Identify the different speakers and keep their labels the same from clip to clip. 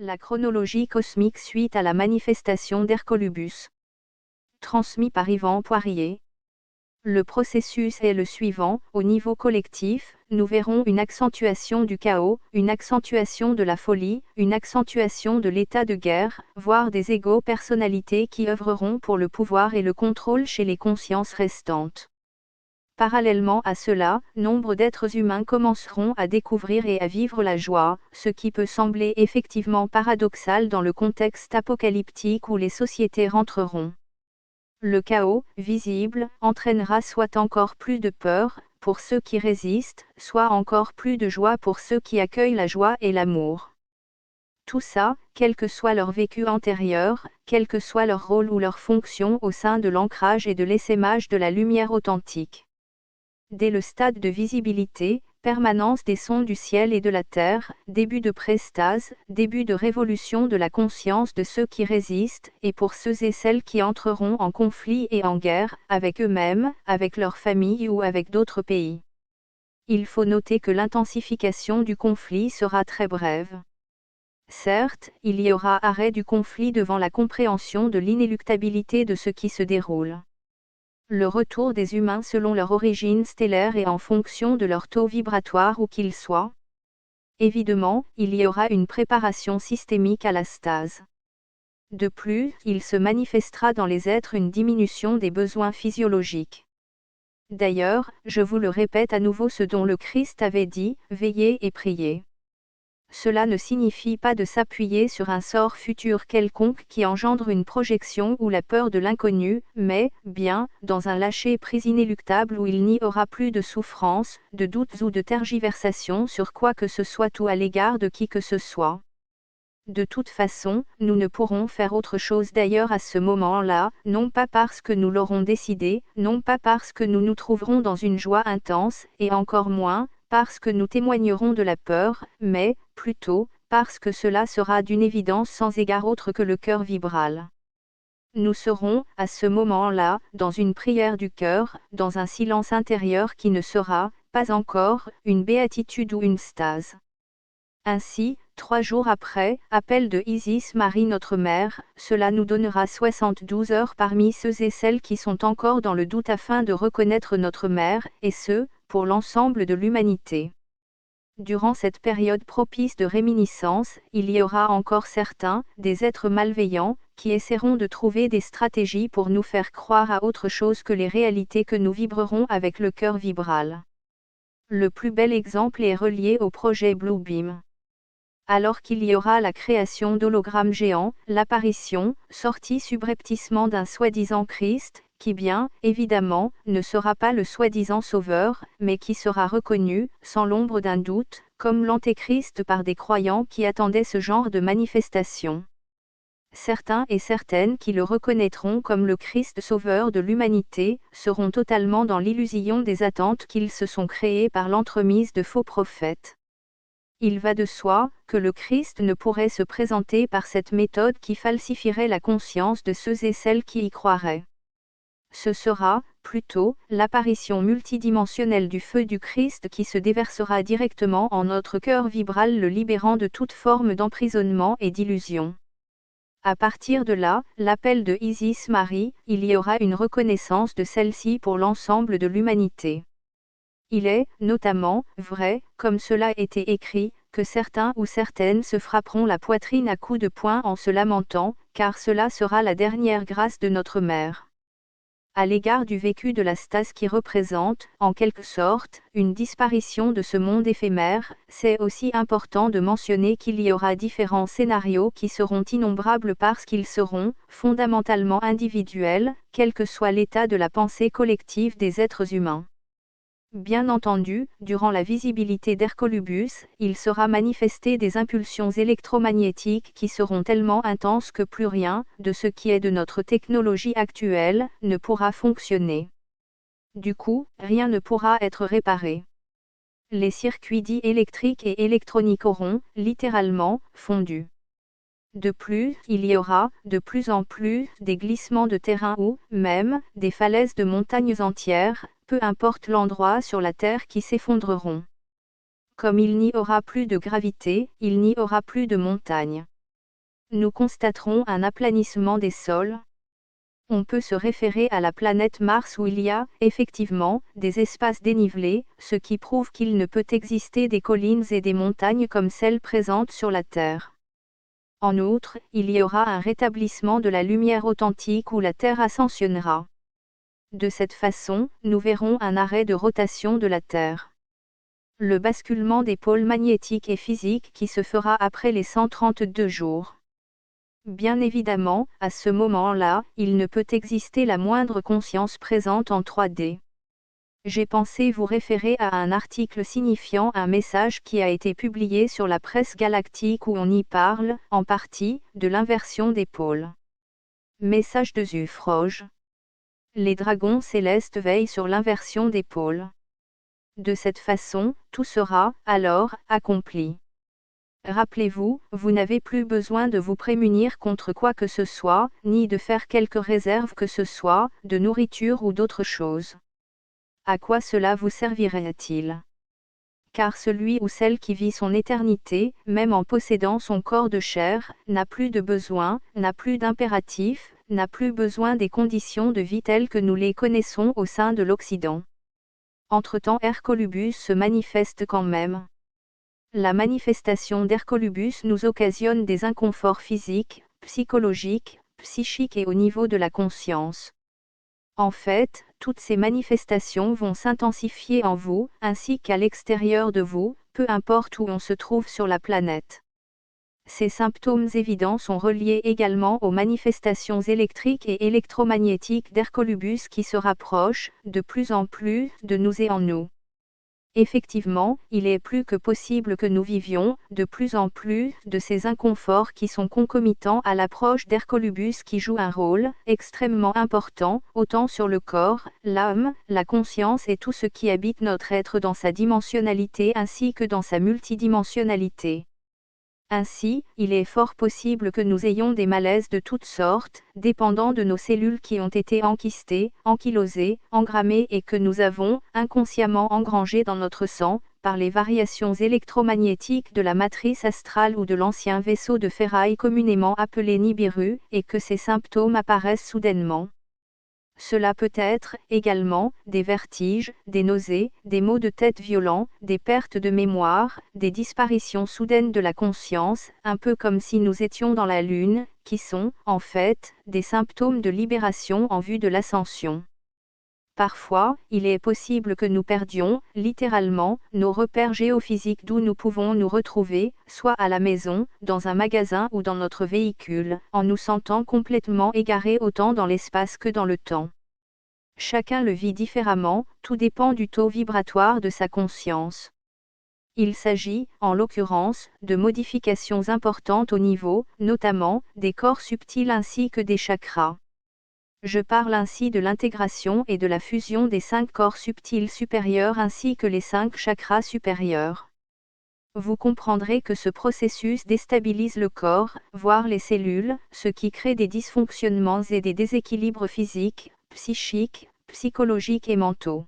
Speaker 1: La chronologie cosmique suite à la manifestation d'Hercolubus. Transmis par Yvan Poirier. Le processus est le suivant: au niveau collectif, nous verrons une accentuation du chaos, une accentuation de la folie, une accentuation de l'état de guerre, voire des égos-personnalités qui œuvreront pour le pouvoir et le contrôle chez les consciences restantes. Parallèlement à cela, nombre d'êtres humains commenceront à découvrir et à vivre la joie, ce qui peut sembler effectivement paradoxal dans le contexte apocalyptique où les sociétés rentreront. Le chaos, visible, entraînera soit encore plus de peur, pour ceux qui résistent, soit encore plus de joie pour ceux qui accueillent la joie et l'amour. Tout ça, quel que soit leur vécu antérieur, quel que soit leur rôle ou leur fonction au sein de l'ancrage et de l'essaimage de la lumière authentique. Dès le stade de visibilité, permanence des sons du ciel et de la terre, début de prestase, début de révolution de la conscience de ceux qui résistent, et pour ceux et celles qui entreront en conflit et en guerre, avec eux-mêmes, avec leur famille ou avec d'autres pays. Il faut noter que l'intensification du conflit sera très brève. Certes, il y aura arrêt du conflit devant la compréhension de l'inéluctabilité de ce qui se déroule. Le retour des humains selon leur origine stellaire et en fonction de leur taux vibratoire où qu'ils soient. Évidemment, il y aura une préparation systémique à la stase. De plus, il se manifestera dans les êtres une diminution des besoins physiologiques. D'ailleurs, je vous le répète à nouveau ce dont le Christ avait dit, veillez et priez. Cela ne signifie pas de s'appuyer sur un sort futur quelconque qui engendre une projection ou la peur de l'inconnu, mais, bien, dans un lâcher-prise inéluctable où il n'y aura plus de souffrance, de doutes ou de tergiversation sur quoi que ce soit ou à l'égard de qui que ce soit. De toute façon, nous ne pourrons faire autre chose d'ailleurs à ce moment-là, non pas parce que nous l'aurons décidé, non pas parce que nous nous trouverons dans une joie intense, et encore moins, parce que nous témoignerons de la peur, mais, plutôt, parce que cela sera d'une évidence sans égard autre que le cœur vibral. Nous serons, à ce moment-là, dans une prière du cœur, dans un silence intérieur qui ne sera, pas encore, une béatitude ou une stase. Ainsi, 3 jours après, appel de Isis Marie notre Mère, cela nous donnera 72 heures parmi ceux et celles qui sont encore dans le doute afin de reconnaître notre Mère, et ce, pour l'ensemble de l'humanité. Durant cette période propice de réminiscence, il y aura encore certains, des êtres malveillants, qui essaieront de trouver des stratégies pour nous faire croire à autre chose que les réalités que nous vibrerons avec le cœur vibral. Le plus bel exemple est relié au projet Bluebeam. Alors qu'il y aura la création d'hologrammes géants, l'apparition, sortie subrepticement d'un soi-disant Christ, qui bien, évidemment, ne sera pas le soi-disant sauveur, mais qui sera reconnu, sans l'ombre d'un doute, comme l'antéchrist par des croyants qui attendaient ce genre de manifestation. Certains et certaines qui le reconnaîtront comme le Christ sauveur de l'humanité, seront totalement dans l'illusion des attentes qu'ils se sont créées par l'entremise de faux prophètes. Il va de soi, que le Christ ne pourrait se présenter par cette méthode qui falsifierait la conscience de ceux et celles qui y croiraient. Ce sera, plutôt, l'apparition multidimensionnelle du feu du Christ qui se déversera directement en notre cœur vibral le libérant de toute forme d'emprisonnement et d'illusion. À partir de là, l'appel de Isis Marie, il y aura une reconnaissance de celle-ci pour l'ensemble de l'humanité. Il est, notamment, vrai, comme cela était écrit, que certains ou certaines se frapperont la poitrine à coups de poing en se lamentant, car cela sera la dernière grâce de notre Mère. À l'égard du vécu de la stase qui représente, en quelque sorte, une disparition de ce monde éphémère, c'est aussi important de mentionner qu'il y aura différents scénarios qui seront innombrables parce qu'ils seront, fondamentalement individuels, quel que soit l'état de la pensée collective des êtres humains. Bien entendu, durant la visibilité d'Hercolubus, il sera manifesté des impulsions électromagnétiques qui seront tellement intenses que plus rien, de ce qui est de notre technologie actuelle, ne pourra fonctionner. Du coup, rien ne pourra être réparé. Les circuits dits électriques et électroniques auront, littéralement, fondu. De plus, il y aura, de plus en plus, des glissements de terrain ou, même, des falaises de montagnes entières, peu importe l'endroit sur la Terre qui s'effondreront. Comme il n'y aura plus de gravité, il n'y aura plus de montagnes. nous constaterons un aplanissement des sols. On peut se référer à la planète Mars où il y a, effectivement, des espaces dénivelés, ce qui prouve qu'il ne peut exister des collines et des montagnes comme celles présentes sur la Terre. En outre, il y aura un rétablissement de la lumière authentique où la Terre ascensionnera. De cette façon, nous verrons un arrêt de rotation de la Terre. Le basculement des pôles magnétiques et physiques qui se fera après les 132 jours. Bien évidemment, à ce moment-là, il ne peut exister la moindre conscience présente en 3D. J'ai pensé vous référer à un article signifiant un message qui a été publié sur la presse galactique où on y parle, en partie, de l'inversion des pôles. Message de Zufroge. Les dragons célestes veillent sur l'inversion des pôles. De cette façon, tout sera, alors, accompli. Rappelez-vous, vous n'avez plus besoin de vous prémunir contre quoi que ce soit, ni de faire quelque réserve que ce soit, de nourriture ou d'autre chose. À quoi cela vous servirait-il ? Car celui ou celle qui vit son éternité, même en possédant son corps de chair, n'a plus de besoin, n'a plus d'impératif, n'a plus besoin des conditions de vie telles que nous les connaissons au sein de l'Occident. Entre-temps, Hercolubus se manifeste quand même. La manifestation d'Hercolubus nous occasionne des inconforts physiques, psychologiques, psychiques et au niveau de la conscience. En fait, toutes ces manifestations vont s'intensifier en vous, ainsi qu'à l'extérieur de vous, peu importe où on se trouve sur la planète. Ces symptômes évidents sont reliés également aux manifestations électriques et électromagnétiques d'Hercolubus qui se rapprochent, de plus en plus, de nous et en nous. Effectivement, il est plus que possible que nous vivions, de plus en plus, de ces inconforts qui sont concomitants à l'approche d'Hercolubus qui joue un rôle extrêmement important, autant sur le corps, l'âme, la conscience et tout ce qui habite notre être dans sa dimensionnalité ainsi que dans sa multidimensionnalité. Ainsi, il est fort possible que nous ayons des malaises de toutes sortes, dépendant de nos cellules qui ont été enquistées, ankylosées, engrammées et que nous avons, inconsciemment engrangées dans notre sang, par les variations électromagnétiques de la matrice astrale ou de l'ancien vaisseau de ferraille communément appelé Nibiru, et que ces symptômes apparaissent soudainement. Cela peut être, également, des vertiges, des nausées, des maux de tête violents, des pertes de mémoire, des disparitions soudaines de la conscience, un peu comme si nous étions dans la Lune, qui sont, en fait, des symptômes de libération en vue de l'ascension. Parfois, il est possible que nous perdions, littéralement, nos repères géophysiques d'où nous pouvons nous retrouver, soit à la maison, dans un magasin ou dans notre véhicule, en nous sentant complètement égarés autant dans l'espace que dans le temps. Chacun le vit différemment, tout dépend du taux vibratoire de sa conscience. Il s'agit, en l'occurrence, de modifications importantes au niveau, notamment, des corps subtils ainsi que des chakras. Je parle ainsi de l'intégration et de la fusion des 5 corps subtils supérieurs ainsi que les 5 chakras supérieurs. Vous comprendrez que ce processus déstabilise le corps, voire les cellules, ce qui crée des dysfonctionnements et des déséquilibres physiques, psychiques, psychologiques et mentaux.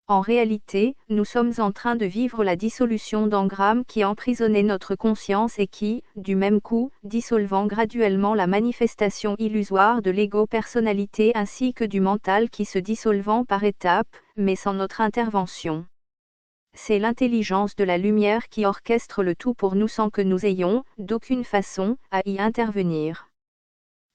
Speaker 1: En réalité, nous sommes en train de vivre la dissolution d'engrammes qui emprisonnaient notre conscience et qui, du même coup, dissolvant graduellement la manifestation illusoire de l'ego-personnalité ainsi que du mental qui se dissolvant par étapes, mais sans notre intervention. C'est l'intelligence de la lumière qui orchestre le tout pour nous sans que nous ayons, d'aucune façon, à y intervenir.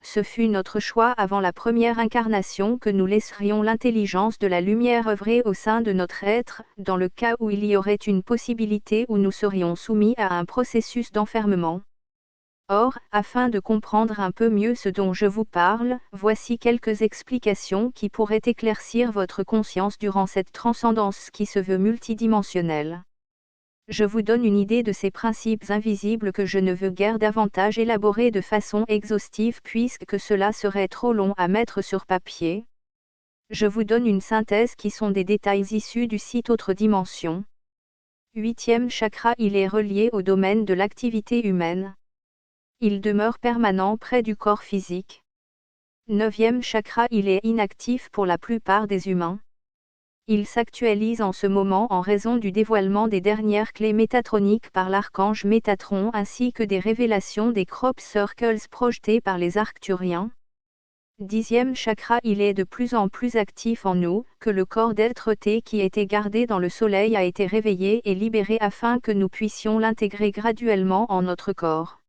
Speaker 1: Ce fut notre choix avant la première incarnation que nous laisserions l'intelligence de la lumière œuvrer au sein de notre être, dans le cas où il y aurait une possibilité où nous serions soumis à un processus d'enfermement. Or, afin de comprendre un peu mieux ce dont je vous parle, voici quelques explications qui pourraient éclaircir votre conscience durant cette transcendance qui se veut multidimensionnelle. Je vous donne une idée de ces principes invisibles que je ne veux guère davantage élaborer de façon exhaustive puisque cela serait trop long à mettre sur papier. Je vous donne une synthèse qui sont des détails issus du site Autre Dimension. 8e chakra, il est relié au domaine de l'activité humaine. Il demeure permanent près du corps physique. 9e chakra, il est inactif pour la plupart des humains. Il s'actualise en ce moment en raison du dévoilement des dernières clés métatroniques par l'archange Métatron ainsi que des révélations des crop circles projetées par les Arcturiens. 10e chakra. Il est de plus en plus actif en nous, que le corps d'être-té qui était gardé dans le soleil a été réveillé et libéré afin que nous puissions l'intégrer graduellement en notre corps.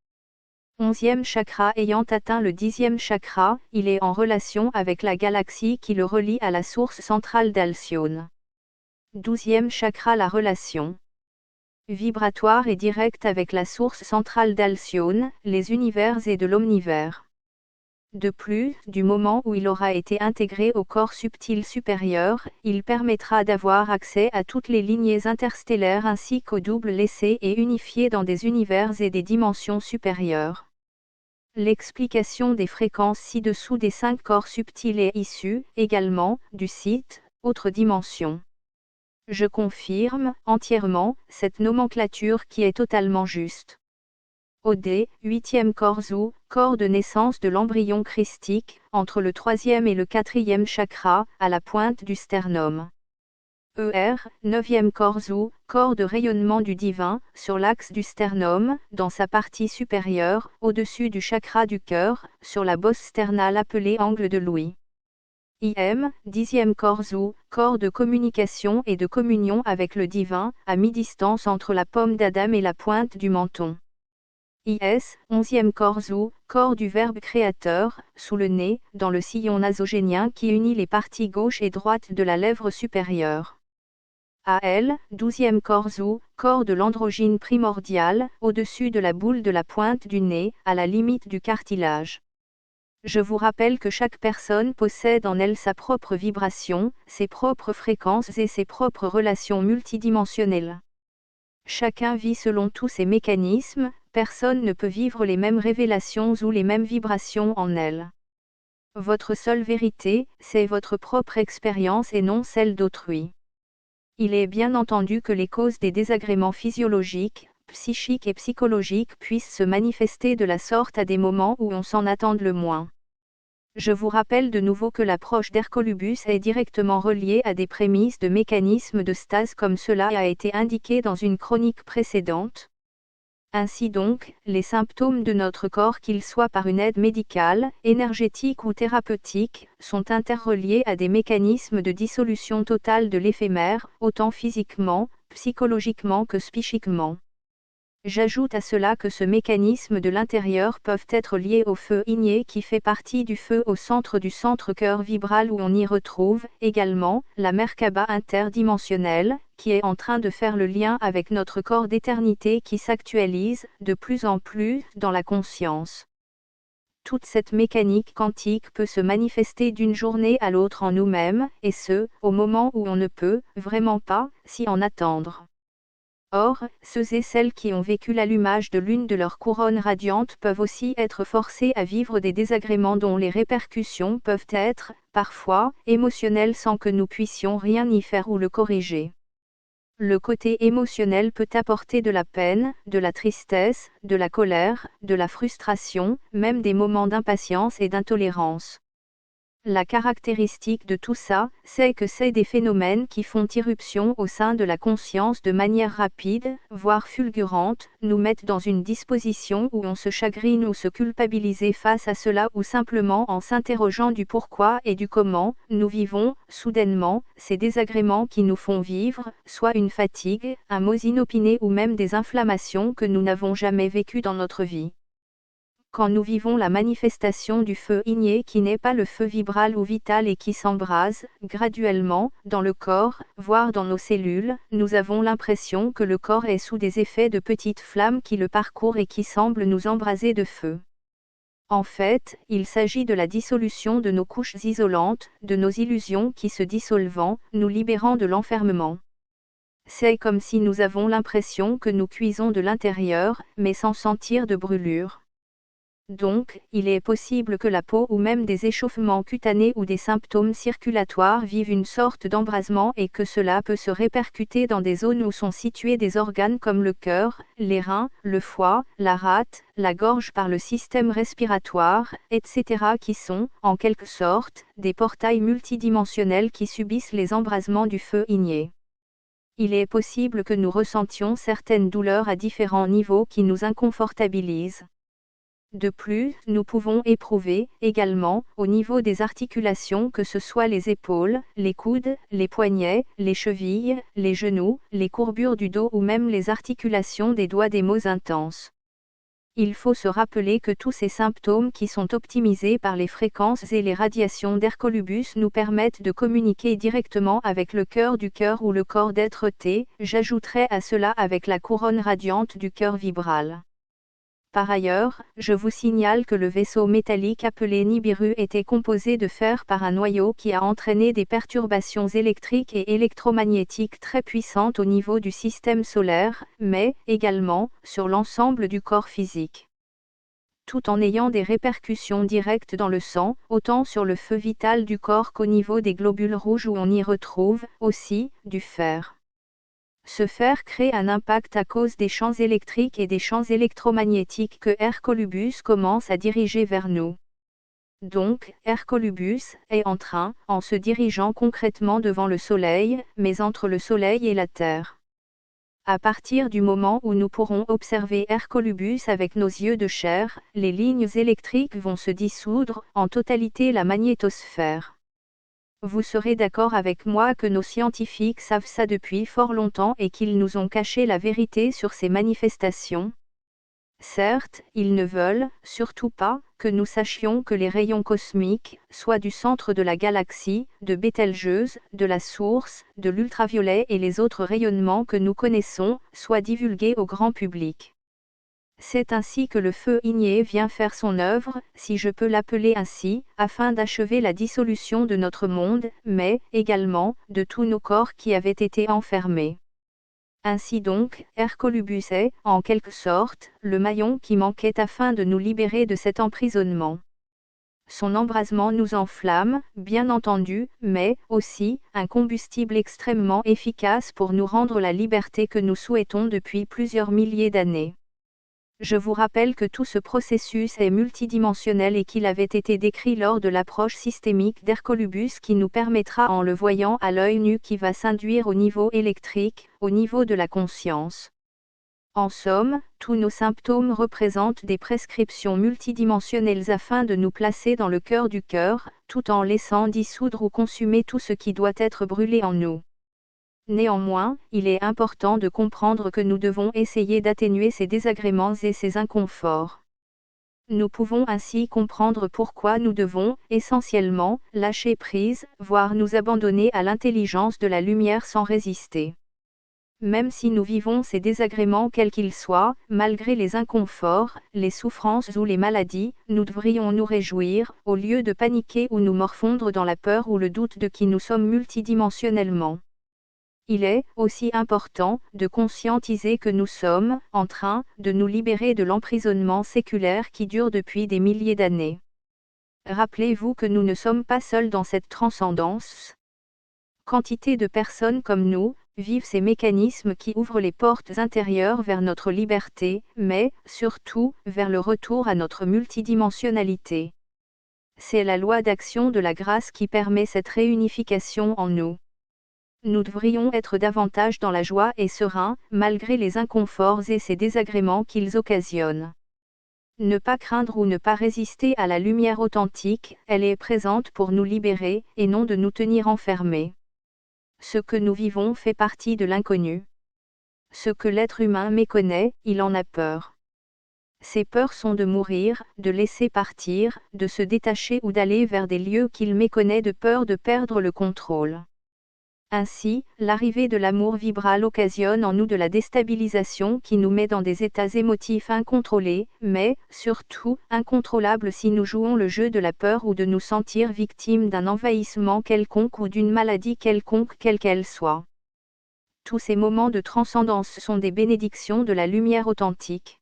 Speaker 1: 11e chakra. Ayant atteint le 10e chakra, il est en relation avec la galaxie qui le relie à la source centrale d'Alcyone. 12e chakra. La relation vibratoire est directe avec la source centrale d'Alcyone, les univers et de l'omnivers. De plus, du moment où il aura été intégré au corps subtil supérieur, il permettra d'avoir accès à toutes les lignées interstellaires ainsi qu'aux doubles laissés et unifiés dans des univers et des dimensions supérieures. L'explication des fréquences ci-dessous des 5 corps subtils est issue, également, du site « Autre dimension ». Je confirme, entièrement, cette nomenclature qui est totalement juste. OD, 8e corps ou, corps de naissance de l'embryon christique, entre le 3e et le 4e chakra, à la pointe du sternum. ER, 9e corps ou, corps de rayonnement du divin, sur l'axe du sternum, dans sa partie supérieure, au-dessus du chakra du cœur, sur la bosse sternale appelée angle de Louis. IM, 10e corps ou, corps de communication et de communion avec le divin, à mi-distance entre la paume d'Adam et la pointe du menton. IS, 11e corps ou, corps du Verbe créateur, sous le nez, dans le sillon nasogénien qui unit les parties gauche et droite de la lèvre supérieure. AL, 12e corps ou, corps de l'androgyne primordial, au-dessus de la boule de la pointe du nez, à la limite du cartilage. Je vous rappelle que chaque personne possède en elle sa propre vibration, ses propres fréquences et ses propres relations multidimensionnelles. Chacun vit selon tous ses mécanismes, personne ne peut vivre les mêmes révélations ou les mêmes vibrations en elle. Votre seule vérité, c'est votre propre expérience et non celle d'autrui. Il est bien entendu que les causes des désagréments physiologiques, psychiques et psychologiques puissent se manifester de la sorte à des moments où on s'en attend le moins. Je vous rappelle de nouveau que l'approche d'Hercolubus est directement reliée à des prémices de mécanismes de stase comme cela a été indiqué dans une chronique précédente. Ainsi donc, les symptômes de notre corps, qu'ils soient par une aide médicale, énergétique ou thérapeutique, sont interreliés à des mécanismes de dissolution totale de l'éphémère, autant physiquement, psychologiquement que psychiquement. J'ajoute à cela que ce mécanisme de l'intérieur peuvent être liés au feu igné qui fait partie du feu au centre du centre-cœur vibral où on y retrouve également la Merkaba interdimensionnelle, qui est en train de faire le lien avec notre corps d'éternité qui s'actualise de plus en plus dans la conscience. Toute cette mécanique quantique peut se manifester d'une journée à l'autre en nous-mêmes, et ce, au moment où on ne peut, vraiment pas, s'y en attendre. Or, ceux et celles qui ont vécu l'allumage de l'une de leurs couronnes radiantes peuvent aussi être forcés à vivre des désagréments dont les répercussions peuvent être, parfois, émotionnelles sans que nous puissions rien y faire ou le corriger. Le côté émotionnel peut apporter de la peine, de la tristesse, de la colère, de la frustration, même des moments d'impatience et d'intolérance. La caractéristique de tout ça, c'est que c'est des phénomènes qui font irruption au sein de la conscience de manière rapide, voire fulgurante, nous mettent dans une disposition où on se chagrine ou se culpabilise face à cela ou simplement en s'interrogeant du pourquoi et du comment, nous vivons, soudainement, ces désagréments qui nous font vivre, soit une fatigue, un mot inopiné ou même des inflammations que nous n'avons jamais vécues dans notre vie. Quand nous vivons la manifestation du feu igné qui n'est pas le feu vibral ou vital et qui s'embrase, graduellement, dans le corps, voire dans nos cellules, nous avons l'impression que le corps est sous des effets de petites flammes qui le parcourent et qui semblent nous embraser de feu. En fait, il s'agit de la dissolution de nos couches isolantes, de nos illusions qui se dissolvant, nous libérant de l'enfermement. C'est comme si nous avons l'impression que nous cuisons de l'intérieur, mais sans sentir de brûlure. Donc, il est possible que la peau ou même des échauffements cutanés ou des symptômes circulatoires vivent une sorte d'embrasement et que cela peut se répercuter dans des zones où sont situés des organes comme le cœur, les reins, le foie, la rate, la gorge par le système respiratoire, etc. qui sont, en quelque sorte, des portails multidimensionnels qui subissent les embrasements du feu igné. Il est possible que nous ressentions certaines douleurs à différents niveaux qui nous inconfortabilisent. De plus, nous pouvons éprouver, également, au niveau des articulations que ce soit les épaules, les coudes, les poignets, les chevilles, les genoux, les courbures du dos ou même les articulations des doigts des maux intenses. Il faut se rappeler que tous ces symptômes qui sont optimisés par les fréquences et les radiations d'Hercolubus nous permettent de communiquer directement avec le cœur du cœur ou le corps d'être-té, j'ajouterai à cela avec la couronne radiante du cœur vibral. Par ailleurs, je vous signale que le vaisseau métallique appelé Nibiru était composé de fer par un noyau qui a entraîné des perturbations électriques et électromagnétiques très puissantes au niveau du système solaire, mais, également, sur l'ensemble du corps physique. Tout en ayant des répercussions directes dans le sang, autant sur le feu vital du corps qu'au niveau des globules rouges où on y retrouve, aussi, du fer. Ce fer crée un impact à cause des champs électriques et des champs électromagnétiques que Hercolubus commence à diriger vers nous. Donc, Hercolubus est en train, en se dirigeant concrètement devant le Soleil, mais entre le Soleil et la Terre. À partir du moment où nous pourrons observer Hercolubus avec nos yeux de chair, les lignes électriques vont se dissoudre en totalité la magnétosphère. Vous serez d'accord avec moi que nos scientifiques savent ça depuis fort longtemps et qu'ils nous ont caché la vérité sur ces manifestations. Certes, ils ne veulent, surtout pas, que nous sachions que les rayons cosmiques, soit du centre de la galaxie, de Bételgeuse, de la source, de l'ultraviolet et les autres rayonnements que nous connaissons, soient divulgués au grand public. C'est ainsi que le feu igné vient faire son œuvre, si je peux l'appeler ainsi, afin d'achever la dissolution de notre monde, mais, également, de tous nos corps qui avaient été enfermés. Ainsi donc, Hercolubus est, en quelque sorte, le maillon qui manquait afin de nous libérer de cet emprisonnement. Son embrasement nous enflamme, bien entendu, mais, aussi, un combustible extrêmement efficace pour nous rendre la liberté que nous souhaitons depuis plusieurs milliers d'années. Je vous rappelle que tout ce processus est multidimensionnel et qu'il avait été décrit lors de l'approche systémique d'Hercolubus qui nous permettra en le voyant à l'œil nu qui va s'induire au niveau électrique, au niveau de la conscience. En somme, tous nos symptômes représentent des prescriptions multidimensionnelles afin de nous placer dans le cœur du cœur, tout en laissant dissoudre ou consumer tout ce qui doit être brûlé en nous. Néanmoins, il est important de comprendre que nous devons essayer d'atténuer ces désagréments et ces inconforts. Nous pouvons ainsi comprendre pourquoi nous devons, essentiellement, lâcher prise, voire nous abandonner à l'intelligence de la lumière sans résister. Même si nous vivons ces désagréments quels qu'ils soient, malgré les inconforts, les souffrances ou les maladies, nous devrions nous réjouir, au lieu de paniquer ou nous morfondre dans la peur ou le doute de qui nous sommes multidimensionnellement. Il est aussi important de conscientiser que nous sommes en train de nous libérer de l'emprisonnement séculaire qui dure depuis des milliers d'années. Rappelez-vous que nous ne sommes pas seuls dans cette transcendance. Quantité de personnes comme nous vivent ces mécanismes qui ouvrent les portes intérieures vers notre liberté, mais, surtout, vers le retour à notre multidimensionnalité. C'est la loi d'action de la grâce qui permet cette réunification en nous. Nous devrions être davantage dans la joie et sereins, malgré les inconforts et ces désagréments qu'ils occasionnent. Ne pas craindre ou ne pas résister à la lumière authentique, elle est présente pour nous libérer, et non de nous tenir enfermés. Ce que nous vivons fait partie de l'inconnu. Ce que l'être humain méconnaît, il en a peur. Ces peurs sont de mourir, de laisser partir, de se détacher ou d'aller vers des lieux qu'il méconnaît de peur de perdre le contrôle. Ainsi, l'arrivée de l'amour vibral occasionne en nous de la déstabilisation qui nous met dans des états émotifs incontrôlés, mais, surtout, incontrôlables si nous jouons le jeu de la peur ou de nous sentir victimes d'un envahissement quelconque ou d'une maladie quelconque quelle qu'elle soit. Tous ces moments de transcendance sont des bénédictions de la lumière authentique.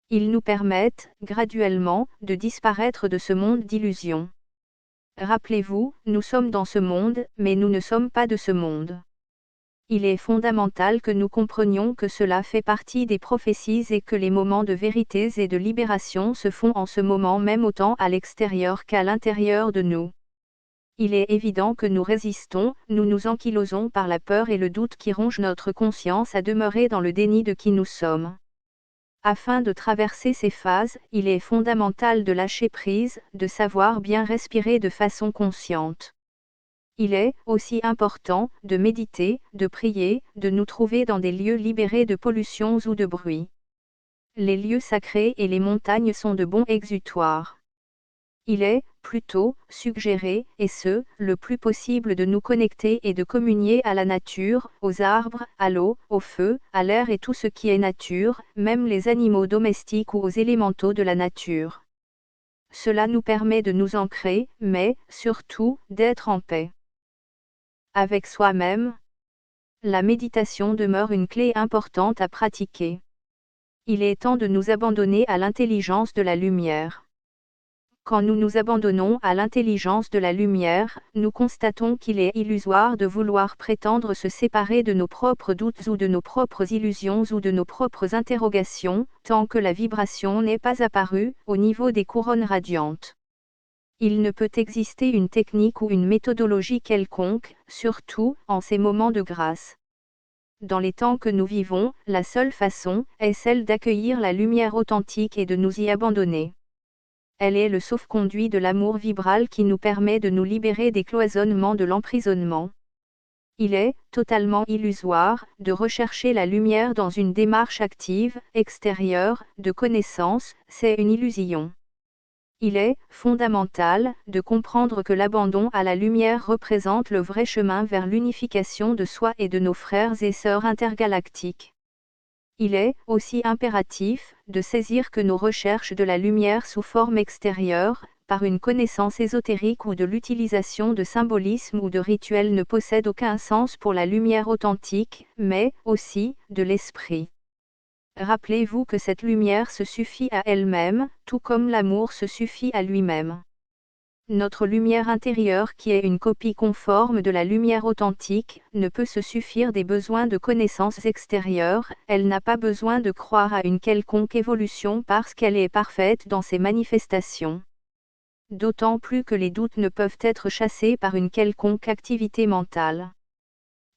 Speaker 1: Ils nous permettent, graduellement, de disparaître de ce monde d'illusions. Rappelez-vous, nous sommes dans ce monde, mais nous ne sommes pas de ce monde. Il est fondamental que nous comprenions que cela fait partie des prophéties et que les moments de vérités et de libération se font en ce moment même autant à l'extérieur qu'à l'intérieur de nous. Il est évident que nous résistons, nous nous ankylosons par la peur et le doute qui rongent notre conscience à demeurer dans le déni de qui nous sommes. Afin de traverser ces phases, il est fondamental de lâcher prise, de savoir bien respirer de façon consciente. Il est aussi important de méditer, de prier, de nous trouver dans des lieux libérés de pollutions ou de bruit. Les lieux sacrés et les montagnes sont de bons exutoires. Il est, plutôt, suggéré, et ce, le plus possible de nous connecter et de communier à la nature, aux arbres, à l'eau, au feu, à l'air et tout ce qui est nature, même les animaux domestiques ou aux élémentaux de la nature. Cela nous permet de nous ancrer, mais, surtout, d'être en paix avec soi-même. La méditation demeure une clé importante à pratiquer. Il est temps de nous abandonner à l'intelligence de la lumière. Quand nous nous abandonnons à l'intelligence de la lumière, nous constatons qu'il est illusoire de vouloir prétendre se séparer de nos propres doutes ou de nos propres illusions ou de nos propres interrogations, tant que la vibration n'est pas apparue, au niveau des couronnes radiantes. Il ne peut exister une technique ou une méthodologie quelconque, surtout en ces moments de grâce. Dans les temps que nous vivons, la seule façon est celle d'accueillir la lumière authentique et de nous y abandonner. Elle est le sauf-conduit de l'amour vibral qui nous permet de nous libérer des cloisonnements de l'emprisonnement. Il est totalement illusoire de rechercher la lumière dans une démarche active, extérieure, de connaissance, c'est une illusion. Il est fondamental de comprendre que l'abandon à la lumière représente le vrai chemin vers l'unification de soi et de nos frères et sœurs intergalactiques. Il est aussi impératif de saisir que nos recherches de la lumière sous forme extérieure, par une connaissance ésotérique ou de l'utilisation de symbolismes ou de rituels ne possèdent aucun sens pour la lumière authentique, mais aussi de l'esprit. Rappelez-vous que cette lumière se suffit à elle-même, tout comme l'amour se suffit à lui-même. Notre lumière intérieure qui est une copie conforme de la lumière authentique, ne peut se suffire des besoins de connaissances extérieures, elle n'a pas besoin de croire à une quelconque évolution parce qu'elle est parfaite dans ses manifestations. D'autant plus que les doutes ne peuvent être chassés par une quelconque activité mentale.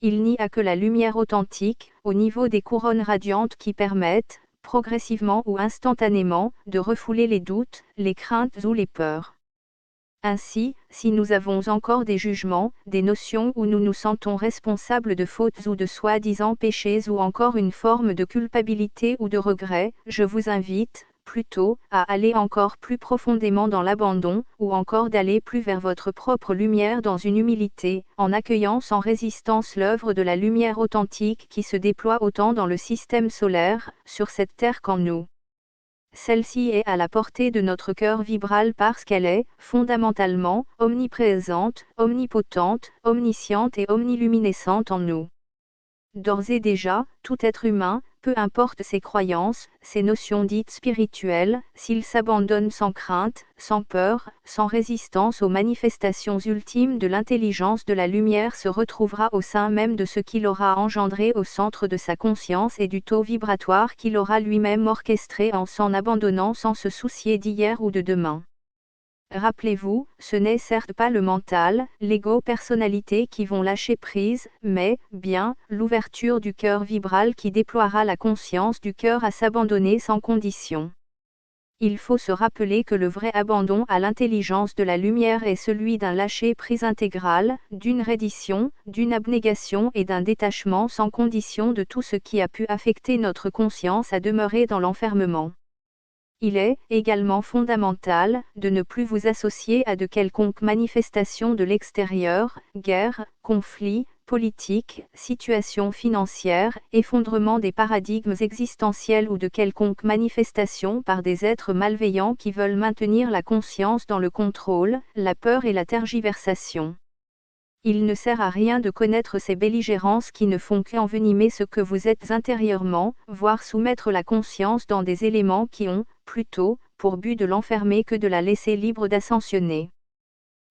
Speaker 1: Il n'y a que la lumière authentique, au niveau des couronnes radiantes qui permettent, progressivement ou instantanément, de refouler les doutes, les craintes ou les peurs. Ainsi, si nous avons encore des jugements, des notions où nous nous sentons responsables de fautes ou de soi-disant péchés ou encore une forme de culpabilité ou de regret, je vous invite, plutôt, à aller encore plus profondément dans l'abandon, ou encore d'aller plus vers votre propre lumière dans une humilité, en accueillant sans résistance l'œuvre de la lumière authentique qui se déploie autant dans le système solaire, sur cette terre qu'en nous. Celle-ci est à la portée de notre cœur vibral parce qu'elle est, fondamentalement, omniprésente, omnipotente, omnisciente et omniluminescente en nous. D'ores et déjà, tout être humain, peu importe ses croyances, ses notions dites spirituelles, s'il s'abandonne sans crainte, sans peur, sans résistance aux manifestations ultimes de l'intelligence de la lumière se retrouvera au sein même de ce qu'il aura engendré au centre de sa conscience et du taux vibratoire qu'il aura lui-même orchestré en s'en abandonnant sans se soucier d'hier ou de demain. Rappelez-vous, ce n'est certes pas le mental, l'ego-personnalité qui vont lâcher prise, mais, bien, l'ouverture du cœur vibral qui déploiera la conscience du cœur à s'abandonner sans condition. Il faut se rappeler que le vrai abandon à l'intelligence de la lumière est celui d'un lâcher-prise intégral, d'une reddition, d'une abnégation et d'un détachement sans condition de tout ce qui a pu affecter notre conscience à demeurer dans l'enfermement. Il est également fondamental de ne plus vous associer à de quelconques manifestations de l'extérieur, guerre, conflits, politique, situation financière, effondrement des paradigmes existentiels ou de quelconques manifestations par des êtres malveillants qui veulent maintenir la conscience dans le contrôle, la peur et la tergiversation. Il ne sert à rien de connaître ces belligérances qui ne font qu'envenimer ce que vous êtes intérieurement, voire soumettre la conscience dans des éléments qui ont, plutôt, pour but de l'enfermer que de la laisser libre d'ascensionner.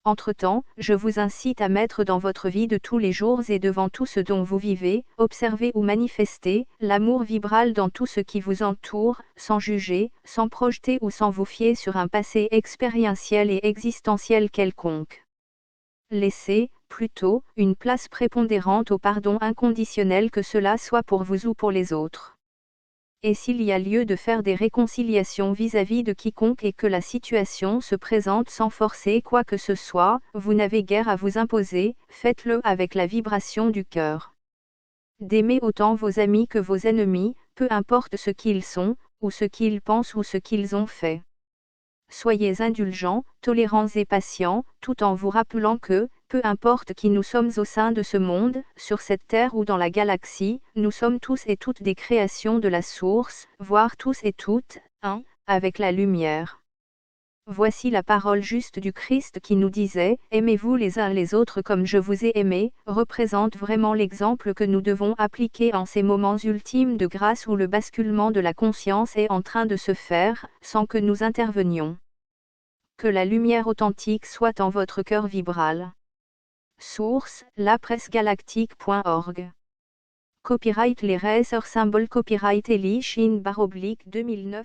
Speaker 1: Entre-temps, je vous incite à mettre dans votre vie de tous les jours et devant tout ce dont vous vivez, observez ou manifestez, l'amour vibral dans tout ce qui vous entoure, sans juger, sans projeter ou sans vous fier sur un passé expérientiel et existentiel quelconque. Laissez, plutôt, une place prépondérante au pardon inconditionnel que cela soit pour vous ou pour les autres. Et s'il y a lieu de faire des réconciliations vis-à-vis de quiconque et que la situation se présente sans forcer quoi que ce soit, vous n'avez guère à vous imposer, faites-le avec la vibration du cœur. D'aimer autant vos amis que vos ennemis, peu importe ce qu'ils sont, ou ce qu'ils pensent ou ce qu'ils ont fait. Soyez indulgents, tolérants et patients, tout en vous rappelant que, peu importe qui nous sommes au sein de ce monde, sur cette terre ou dans la galaxie, nous sommes tous et toutes des créations de la source, voire tous et toutes, un, avec la lumière. Voici la parole juste du Christ qui nous disait « Aimez-vous les uns les autres comme je vous ai aimé » représente vraiment l'exemple que nous devons appliquer en ces moments ultimes de grâce où le basculement de la conscience est en train de se faire, sans que nous intervenions. Que la lumière authentique soit en votre cœur vibral. Source, lapressegalactique.org. Copyright Les Racers Symbol Copyright Eli Shin /2009-